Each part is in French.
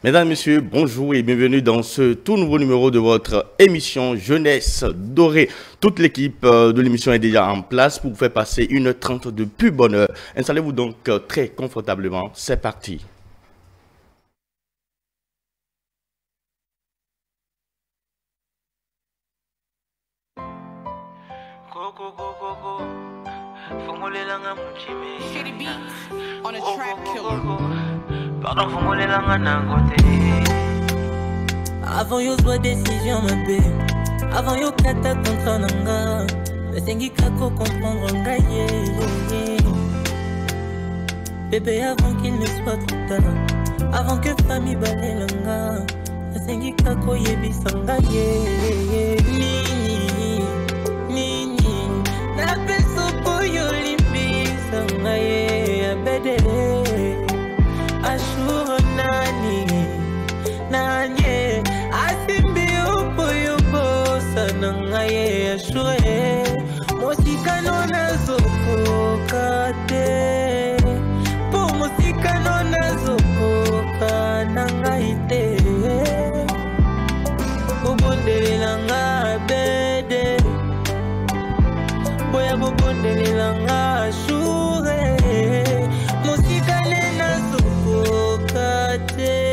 Mesdames, Messieurs, bonjour et bienvenue dans ce tout nouveau numéro de votre émission Jeunesse Dorée. Toute l'équipe de l'émission est déjà en place pour vous faire passer 1h30 de plus bonheur. Installez-vous donc très confortablement. C'est parti. Pardon, faut me avant yo soit décision ma bé. Avant yo kata contre nanga. Mais sengi kako comprendre ngaye. Bébé avant qu'il ne soit trop tard. Avant que famille balé langa. Mais sengi kako yebi sangaye. Nini. Na peso boyo limbi sangaye. Abede. Ashuro nani. Nanye, asimbi upo yupo sanangaye ashue Mosika nona zoko kate Po mosika nona zoko kanangaite Bobondele langa bede Boya bobondele langa ashure Mosika nena zoko kate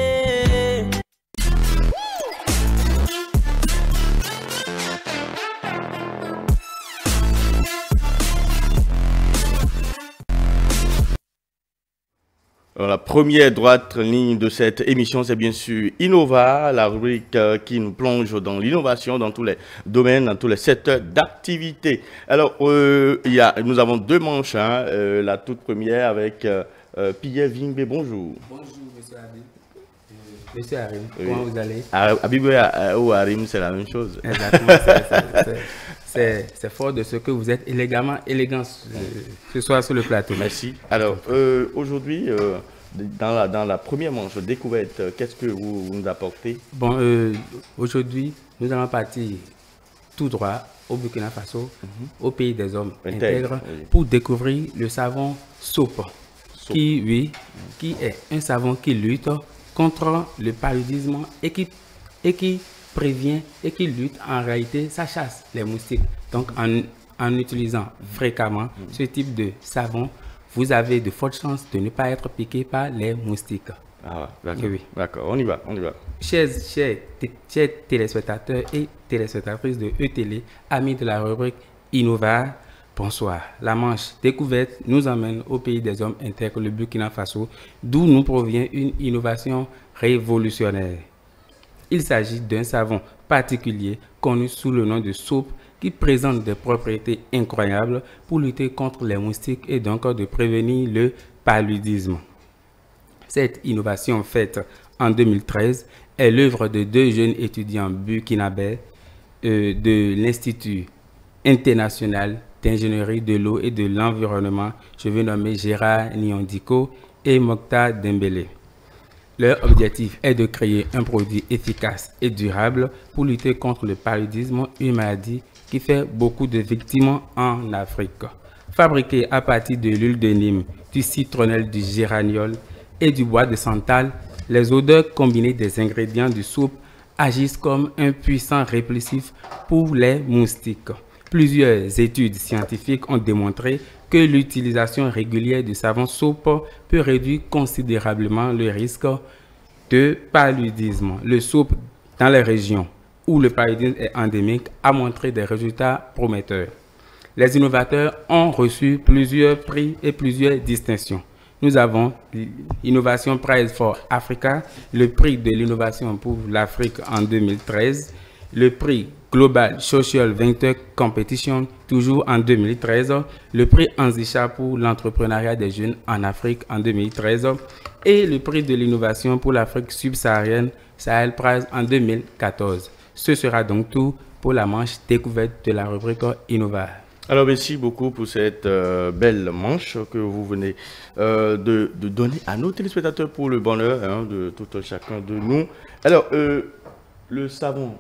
Alors, la première droite ligne de cette émission, c'est bien sûr Innova, la rubrique qui nous plonge dans l'innovation, dans tous les domaines, dans tous les secteurs d'activité. Alors, nous avons deux manches, hein, la toute première avec Pierre Vingbe, bonjour. Bonjour, monsieur Harim. Monsieur Harim, comment vous allez? Habibé ou Harim, c'est la même chose. Exactement, c'est fort de ce que vous êtes élégant ce soir sur le plateau. Merci. Alors, aujourd'hui, dans la première manche découverte, qu'est-ce que vous nous apportez? Bon, aujourd'hui, nous allons partir tout droit au Burkina Faso, au pays des hommes intègres, pour découvrir le savon Soap, qui est un savon qui lutte contre le paludisme et qui prévient et qui lutte en réalité, ça chasse les moustiques. Donc en utilisant fréquemment ce type de savon, vous avez de fortes chances de ne pas être piqué par les moustiques. Ah, d'accord. Oui. D'accord, on y va. Chers téléspectateurs et téléspectatrices de E-Télé, amis de la rubrique Innova, bonsoir. La manche découverte nous emmène au pays des hommes intègres, le Burkina Faso, d'où nous provient une innovation révolutionnaire. Il s'agit d'un savon particulier connu sous le nom de Soap qui présente des propriétés incroyables pour lutter contre les moustiques et donc de prévenir le paludisme. Cette innovation faite en 2013 est l'œuvre de deux jeunes étudiants burkinabés de l'Institut international d'ingénierie de l'eau et de l'environnement, je vais nommer Gérard Niondiko et Mokhtar Dembélé. Leur objectif est de créer un produit efficace et durable pour lutter contre le paludisme, une maladie qui fait beaucoup de victimes en Afrique. Fabriqué à partir de l'huile de Nîmes, du citronnelle, du géraniol et du bois de santal, les odeurs combinées des ingrédients du soupe agissent comme un puissant répulsif pour les moustiques. Plusieurs études scientifiques ont démontré que l'utilisation régulière du savon Soap peut réduire considérablement le risque de paludisme. Le Soap, dans les régions où le paludisme est endémique, a montré des résultats prometteurs. Les innovateurs ont reçu plusieurs prix et plusieurs distinctions. Nous avons l'Innovation Prize for Africa, le prix de l'innovation pour l'Afrique en 2013, le prix Global Social Venture Competition, toujours en 2013, le prix Anzisha pour l'entrepreneuriat des jeunes en Afrique en 2013 et le prix de l'innovation pour l'Afrique subsaharienne Sahel Prize en 2014. Ce sera donc tout pour la manche découverte de la rubrique Innova. Alors, merci beaucoup pour cette belle manche que vous venez de donner à nos téléspectateurs pour le bonheur de tout chacun de nous. Alors, le savon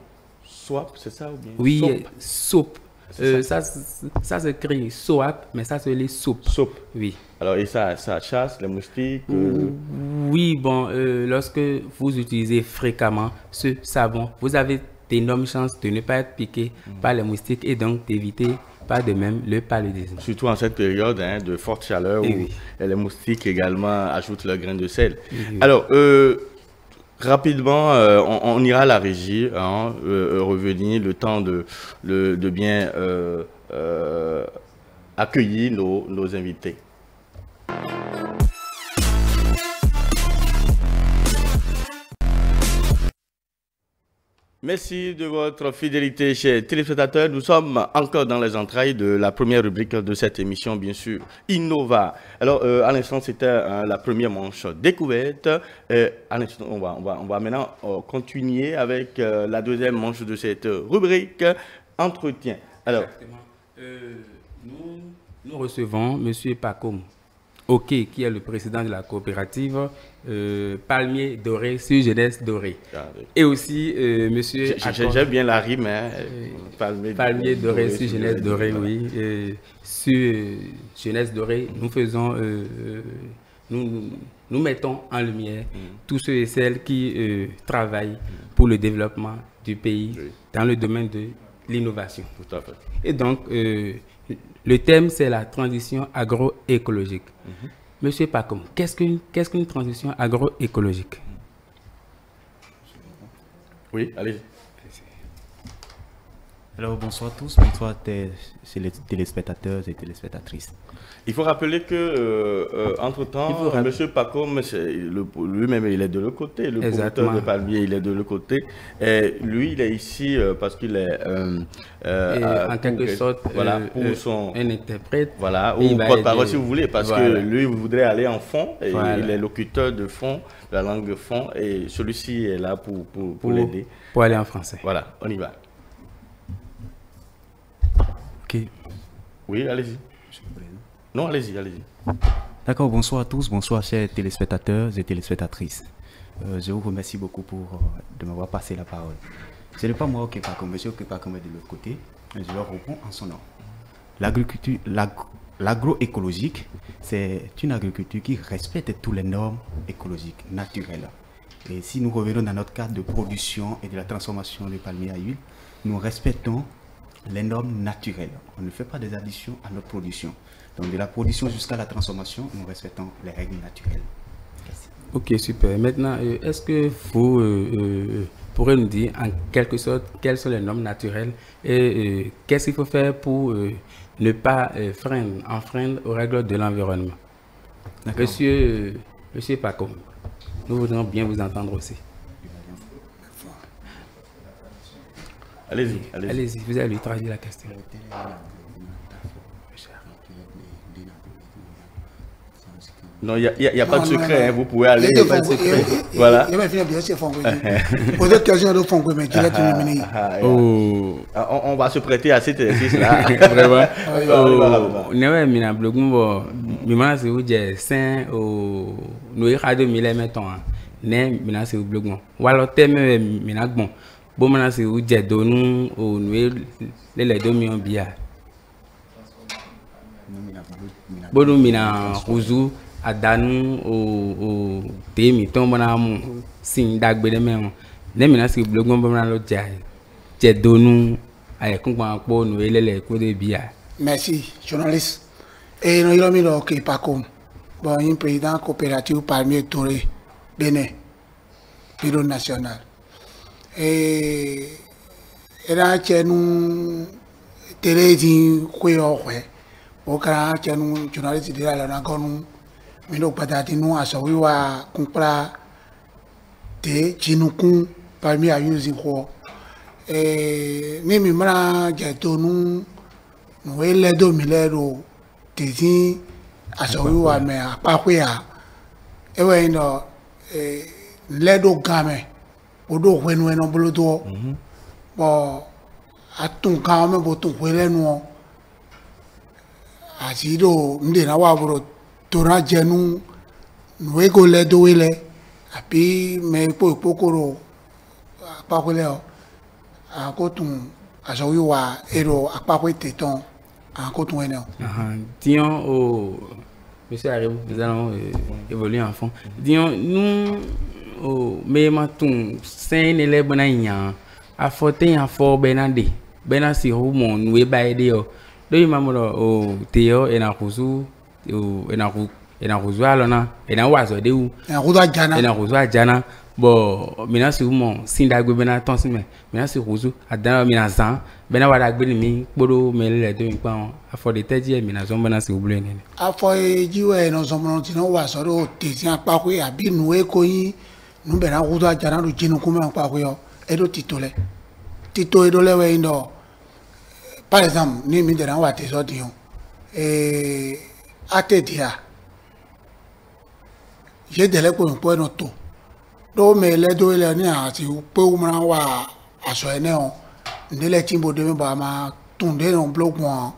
Soap, c'est ça ou bien Oui, Soap. Ça s'écrit SOAP, mais ça se lit soupe. Soupe. Oui. Alors, et ça chasse les moustiques Oui, bon, lorsque vous utilisez fréquemment ce savon, vous avez d'énormes chances de ne pas être piqué par les moustiques et donc d'éviter par de même le paludisme. Surtout en cette période de forte chaleur où les moustiques également ajoutent leur grain de sel. Alors, rapidement, on ira à la régie, revenir le temps de bien accueillir nos invités. Merci de votre fidélité, chers téléspectateurs. Nous sommes encore dans les entrailles de la première rubrique de cette émission, bien sûr, Innova. Alors, à l'instant, c'était la première manche découverte. À l'instant, on va maintenant continuer avec la deuxième manche de cette rubrique, Entretien. Alors, nous recevons M. Pakom Oké, qui est le président de la coopérative Palmier Doré sur Jeunesse Doré. Et aussi monsieur... J'aime bien la rime, hein. Palmier Doré sur Jeunesse Doré, oui. Sur Jeunesse Doré, nous faisons... nous mettons en lumière tous ceux et celles qui travaillent pour le développement du pays dans le domaine de l'innovation. Tout à fait. Et donc, le thème, c'est la transition agroécologique. Monsieur Pakom, qu'est-ce qu'une transition agroécologique? Oui, allez-y. Alors, bonsoir à tous, bonsoir les téléspectateurs et téléspectatrices. Il faut rappeler que, entre-temps, M. Pakom, lui-même, il est de l'autre côté. Le producteur de palmier, il est de l'autre côté. Et lui, il est ici parce qu'il est... en quelque sorte, voilà, pour son... un interprète. Voilà, ou porte-parole si vous voulez, parce que lui, vous voudrez aller en fond. Et il est locuteur de fond, de la langue de fond. Et celui-ci est là pour l'aider. Pour aller en français. Voilà, on y va. Ok. Oui, allez-y. Non, allez-y, allez-y. D'accord, bonsoir à tous, bonsoir chers téléspectateurs et téléspectatrices. Je vous remercie beaucoup de m'avoir passé la parole. Ce n'est pas moi qui parle comme monsieur qui parle comme de l'autre côté, mais je leur réponds en son nom. L'agriculture, l'agroécologique, c'est une agriculture qui respecte toutes les normes écologiques, naturelles. Et si nous revenons dans notre cadre de production et de la transformation du palmier à huile, nous respectons les normes naturelles. On ne fait pas des additions à notre production. Donc de la production jusqu'à la transformation, nous respectons les règles naturelles. Merci. Ok, super. Maintenant, est-ce que vous pourrez nous dire en quelque sorte quelles sont les normes naturelles et qu'est-ce qu'il faut faire pour ne pas enfreindre aux règles de l'environnement? Monsieur Pakom, nous voudrions bien vous entendre aussi. Allez-y, allez-y. Allez-y, vous allez lui traduire la question. Non, il n'y a pas de secret, hein, vous pouvez aller. Il n'y a pas de secret. Voilà. On va se prêter à cet exercice-là. Vraiment. Adanu o temi tombo na mu sin dagbe de me ne mi na si blogon bo na lo je donu ay kun pa po nu elele ko de bia. Merci journaliste. Et nous il lo ke Pakom bon un président coopérative Palmier Doré Bénin bureau national et era chenu terezi ko hwe o kara chenu journaliste de la na gonu mino patati nu asawiwa kumpra te chinukun palmier ayuzi ko ni mi mara jetonu no ele do milero tezi asawiwa me apakwa ewe no ledo game odo hwenu eno bolodo bo atun kan me bo tun hwelenu asido ndi na wa boro tora jenu nuego le doile api me po pokoro apakole o akotun aso wi wa ero akpakwe teton en côté wene Disons au monsieur arrive nous allons évoluer en fond. Disons nous mais matou saint élève na nya a forté en fort benande benasi ro mon nous baide yo do mamoro o teo e na kuzu e na kuzu alona e na wazo de u en kuzu jana e na kuzu jana bo mina si mon sinda gbe bena ton si me mina si kuzu adana mina zan bena wada gbe ni mi kporo me le de mi pa a for de teji e mina zo bena si ubule ni a fo jiwe no so mo ti no wazo ro te si apakwe abi nu e ko yin nu be na kuzu jana ru jinu kuma apakwe yo e do titole tito e do lewe ndo. Par exemple, ni mi dera wa te so dion ate dia je dele ko npo no to do me le do le ni ati pe u mra wa aso ene o ndele timbo de me ba ma tunde no blog mo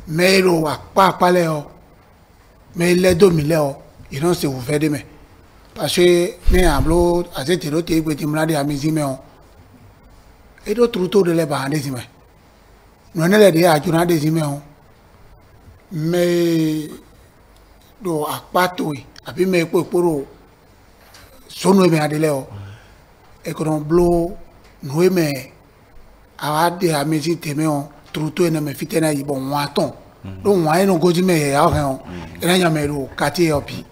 me ro wa pa le o me le do mi le o you know se vous fait de me parce que ni ablo ate te ro te gbe ti mra de amizi me o e do truto de le ba ande si me no ne de ajuna de zimeo me do apato abi me poporo sonu me adele o e ko blo no me awade amezi temeo truto ene me fitena yibo waton do wa eno goji me ya o hen ena nya me ro kati opi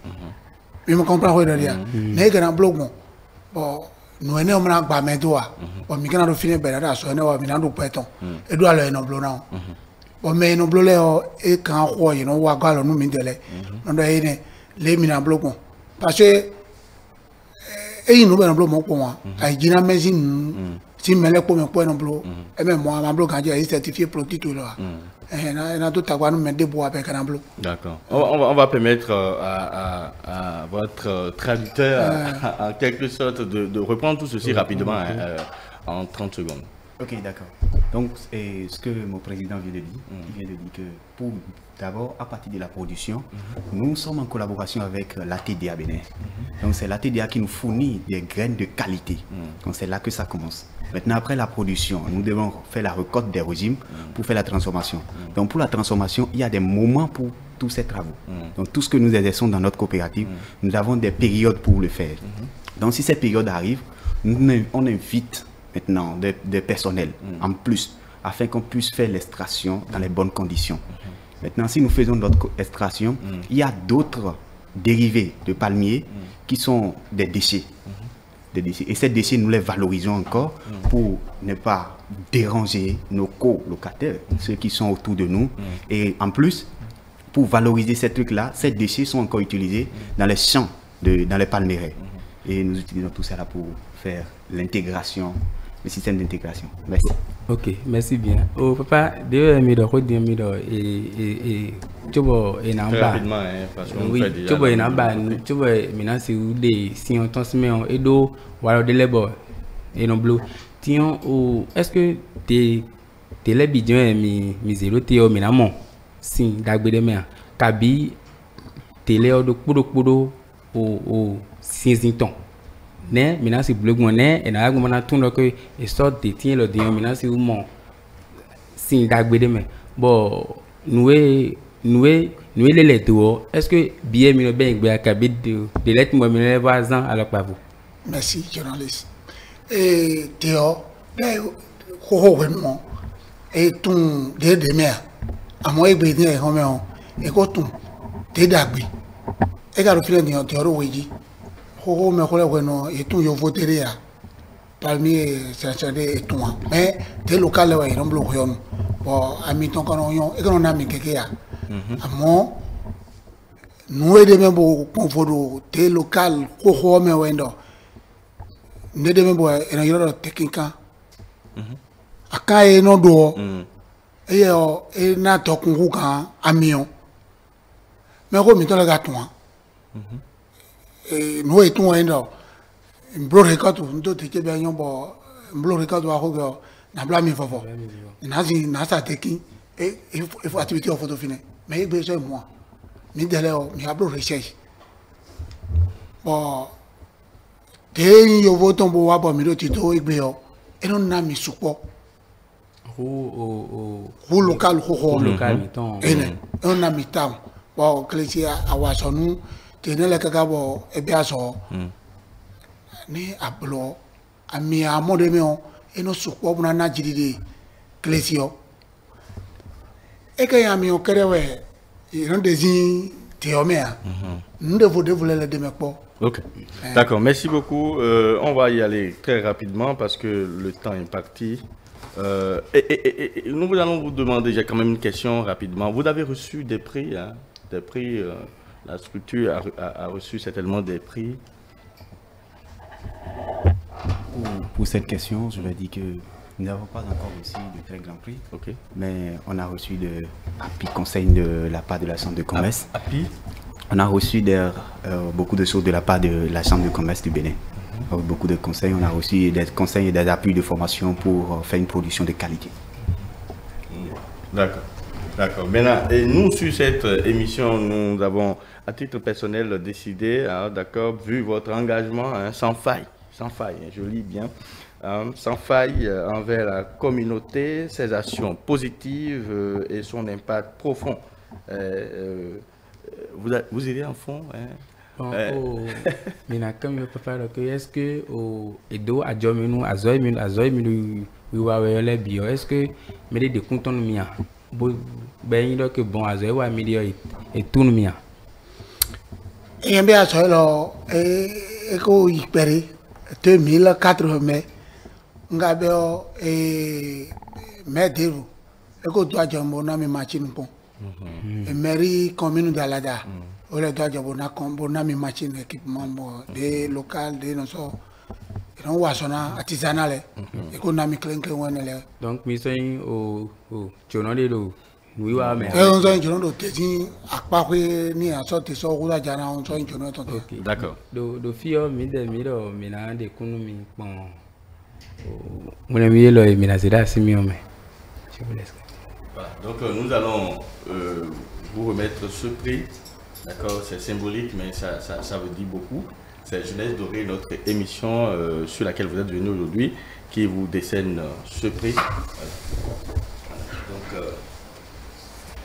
mi mo compra ho de dia ne ga na blog mo bo no ene o mra gba me do a o mi kana do fine be da so ene o mi na do peton e do alo eno blo na o me eno blo le o e kan ho yi no wa ga lo nu mi dele no do ene le mi na blo ko parce que e yi no be no blo mo ko wa ai jina mezin si mele ko me ko eno blo e me mo ma blo kan je certifié produit tout là na tout avoir nous mettre bois avec un blo. D'accord. On va permettre à votre traducteur en quelque sorte de reprendre tout ceci rapidement en 30 secondes. Ok, d'accord. Donc, ce que mon président vient de dire, il vient de dire que pour d'abord, à partir de la production, nous sommes en collaboration avec l'ATDA Bénin. Donc, c'est l'ATDA qui nous fournit des graines de qualité. Donc, c'est là que ça commence. Maintenant, après la production, nous devons faire la récolte des régimes pour faire la transformation. Donc, pour la transformation, il y a des moments pour tous ces travaux. Donc, tout ce que nous exerçons dans notre coopérative, nous avons des périodes pour le faire. Donc, si ces périodes arrivent, on invite maintenant des personnels en plus afin qu'on puisse faire l'extraction dans les bonnes conditions. Maintenant, si nous faisons notre extraction, il y a d'autres dérivés de palmiers qui sont des déchets. Et ces déchets, nous les valorisons encore pour ne pas déranger nos co-locataires, ceux qui sont autour de nous. Et en plus, pour valoriser ces trucs-là, ces déchets sont encore utilisés dans les champs, dans les palmeraies. Et nous utilisons tout ça là pour faire l'intégration, le système d'intégration. Merci. Ok, merci bien. Oh papa, de mi do ko di mi do chobo enamba. Rapidement parce qu'on oui, fait déjà. chobo enamba, chobo mina si ou de si on transmet on edo wala de lebo et non bleu. Tiens ou est-ce que te le bidjon mi zero te o mina mon si dagbe de me kabi tele o do podo o sinzinton. Ne mina si blog mo ne e na agbo na tun lo ke e sort de tien lo de mina si ou mon si dagbe de me bo noué les deux est-ce que bien mi ben gbe akabi de let mo mi le voisin alors pas vous. Merci journaliste. Et Théo, ho mo e tun de mer amo egbe ni e ho me on e ko tun de dagbe e ga ro file ni o Théo weji ho me ko le no e tun yo voter ya parmi chercher et tout mais des locales ouais non bloqué on bon ami ton quand on et quand on a mis quelque ya amo nous de même pour confort des locales ko ho me wendo ne de même bo e no yoro technique aka e no do e yo e na to kun kan amion mais ko mi to le gaton e no e tun wendo mblo rekatu ndo teke be yon bo mblo rekatu a ko na bla mi fofo na sa teki e faut activité photo fine mais be so moi mi dele o mi ablo recherche bo te yo voton bo wa bo mi do ti do igbe o e no na mi supo Ou local, local, mettons. On a mi-temps. Bon, Clécy a Wassonu, tenez le cacao, et bien ça. Ni à blo, à mi à mon demi-on, et nous souhaitons pour un adjidi Clécy. Et qu'il y a mis au carré, il y a des théomères. Nous devons dévoiler le démecpo. Ok, d'accord, merci beaucoup. On va y aller très rapidement parce que le temps est parti. Nous allons vous demander, j'ai quand même une question rapidement. Vous avez reçu des prix, hein, des prix, la structure a reçu certainement des prix. Pour cette question, je vais dire que nous n'avons pas encore reçu de très grands prix, mais on a reçu de conseils de la part de la Chambre de commerce. On a reçu beaucoup de choses de la part de la Chambre de commerce du Bénin. Beaucoup de conseils, on a reçu des conseils et des appuis de formation pour faire une production de qualité. D'accord, d'accord. Maintenant, et nous, sur cette émission, nous avons, à titre personnel, décidé, hein, d'accord, vu votre engagement, hein, sans faille, hein, je lis bien, sans faille envers la communauté, ses actions positives et son impact profond. Vous aidez en fond, hein? Bon, mais comme je peux faire que est-ce que Edo a Jominu a Zoiminu les bio est-ce que mais des comptes mia ben il que bon a Zoiwa milieu et tout mia et bien ça là et ko ipere 2004 mai ngabeo et mederu et ko doa jombo na mi machine pon et mairie commune d'Alada. On les doit avoir une machine équipement des locales, des notions. Et on voit son artisanal. Et qu'on a mis clé. Donc, nous sommes au journal de l'eau. Oui, mais. Et on a un journal de Tézine, à part ni à sortir sur Roula Jana, on a un journal de. D'accord. De fio, mais des économies. Bon. Mon ami, là, il m'a dit là, c'est mieux, mais. Je vous laisse. Voilà. Donc, nous allons vous remettre ce prix. D'accord, c'est symbolique, mais ça veut dire beaucoup. C'est Jeunesse Dorée, notre émission sur laquelle vous êtes venus aujourd'hui, qui vous décerne ce prix. Voilà. Donc,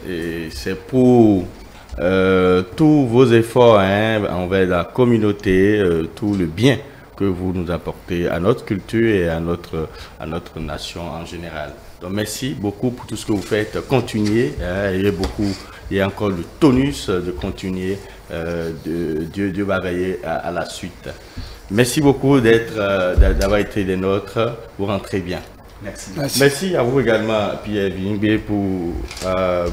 et c'est pour tous vos efforts, hein, envers la communauté, tout le bien que vous nous apportez à notre culture et à notre nation en général. Donc, merci beaucoup pour tout ce que vous faites. Continuez, hein, il y a encore le tonus de continuer. Dieu va veiller à la suite. Merci beaucoup d'avoir été des nôtres. Vous rentrez bien. Merci. Merci à vous également, Pierre Vingbe, pour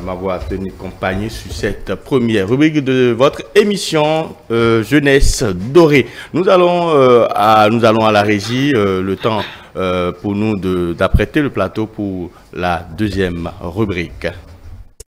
m'avoir tenu compagnie sur cette première rubrique de votre émission Jeunesse Dorée. Nous allons à la régie, le temps pour nous d'apprêter le plateau pour la deuxième rubrique.